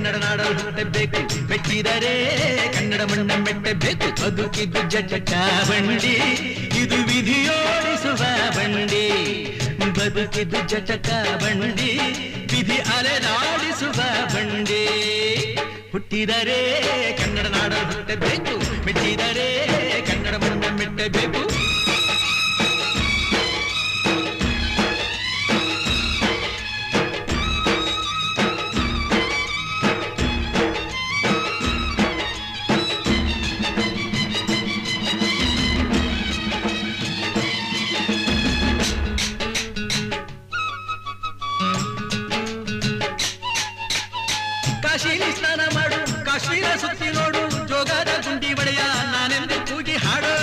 ಕನ್ನಡ ನಾಡಲು ಹುಟ್ಟಬೇಕು, ಮೆಟ್ಟಿದರೆ ಕನ್ನಡ ಮಣ್ಣ ಮೆಟ್ಟಬೇಕು. ಬದುಕಿದ್ದು ಜಟಕ ಬಂಡಿ, ಇದು ವಿಧಿಯೋಡಿಸುವ ಬಂಡಿ. ಬದುಕಿದ್ದು ಜಟಕ ಬಂಡಿ, ವಿಧಿ ಅಲೆದಾಡಿಸುವ ಬಂಡಿ. ಹುಟ್ಟಿದರೆ ಕನ್ನಡ ನಾಡಲು ಹುಟ್ಟಬೇಕು, ಮೆಟ್ಟಿದರೆ ಕನ್ನಡ ಮಣ್ಣ ಮೆಟ್ಟಬೇಕು. ಕಾಶಿಲಿ ಸ್ನಾನ ಮಾಡು, ಕಾಶ್ಮೀರ ಸುತ್ತಿ ನೋಡು, ಜೋಗದ ಗುಂಡಿ ಒಡೆಯ ನಾನೆಂದು ಕೂಗಿ ಹಾಡು.